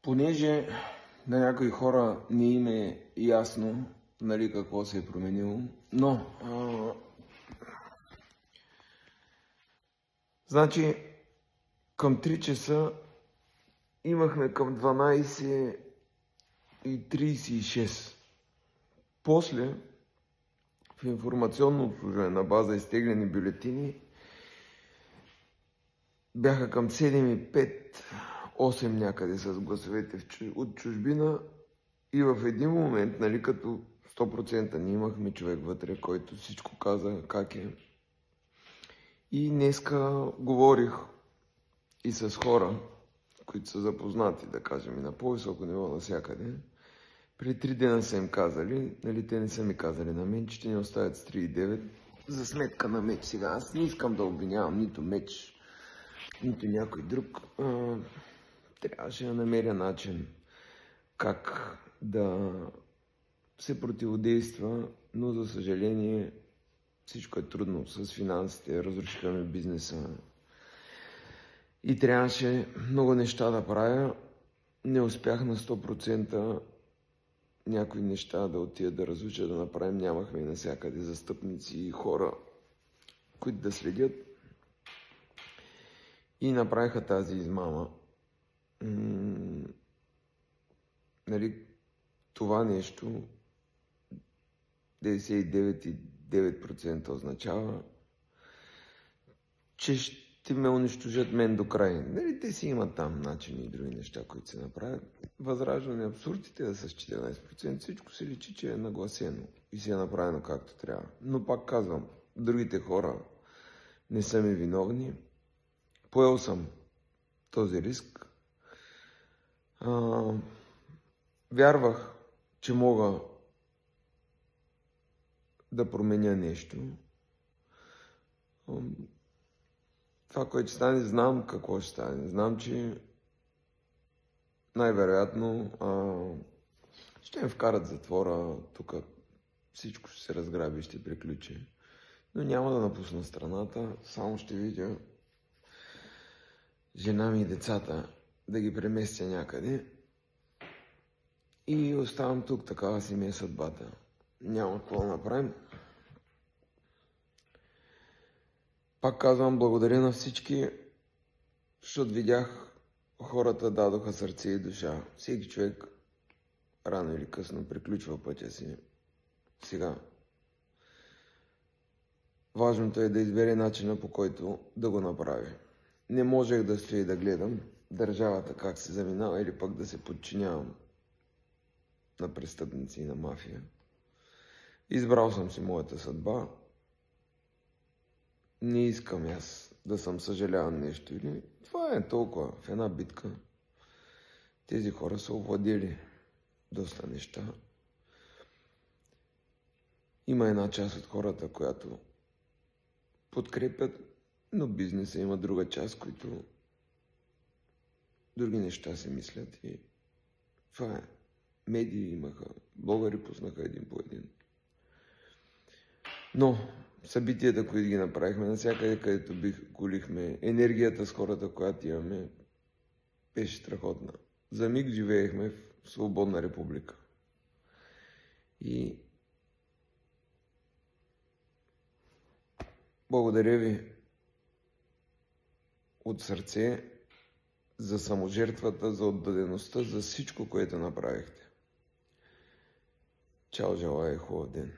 Понеже на някои хора не им е ясно, нали, какво се е променило, но значи към 3 часа имахме към 12:36. После в информационно обслужване на база изтеглени бюлетини бяха към 7:05, 8 някъде с гласовете от чужбина и в един момент, нали, като 100% ние имахме човек вътре, който всичко каза как е. И днеска говорих и с хора, които са запознати, да кажем, и на по-високо ниво навсякъде. При 3 дена са им казали, нали, те не са ми казали на мен, че ще ни оставят с 3,9 за сметка на Меч. Сега аз не искам да обвинявам нито Меч, нито някой друг. Трябваше да намеря начин как да се противодейства, но за съжаление всичко е трудно с финансите, разрушиха ми бизнеса и трябваше много неща да правя. Не успях на 100% някои неща да отида да разуча, да направим. Нямахме навсякъде застъпници и хора, които да следят. И направиха тази измама. Нали, това нещо 99,9% означава, че ще ме унищожат мен до край. Нали, те си имат там начини и други неща, които се направят. Възраждане абсурдите да са с 14%, всичко се личи, че е нагласено и си е направено както трябва. Но пак казвам, другите хора не са ми виновни. Поел съм този риск. Вярвах, че мога да променя нещо. Това, което ще стане, знам какво ще стане. Знам, че най-вероятно ще ме вкарат в затвора. Тук всичко ще се разграби и ще приключи. Но няма да напусна страната. Само ще видя жена ми и децата да ги преместя някъде. И оставам тук, такава си ми е съдбата. Няма какво да направим. Пак казвам, благодаря на всички, защото видях, хората дадоха сърце и душа. Всеки човек рано или късно приключва пътя си. Сега, важното е да избере начина, по който да го направи. Не можех да стоя и да гледам държавата как се заминава или пък да се подчинявам на престъпници и на мафия. Избрал съм си моята съдба. Не искам аз да съм съжаляван нещо или... Това е толкова в една битка. Тези хора са овладели доста неща. Има една част от хората, която подкрепят, но бизнеса има друга част, които други неща се мислят и това е. Медии имаха, блогъри пуснаха един по един. Но събитията, които ги направихме, навсякъде, където голихме, енергията с хората, която имаме, беше страхотна. За миг живеехме в свободна република. И благодаря ви от сърце за саможертвата, за отдадеността, за всичко, което направихте. Чао, желая хубав ден!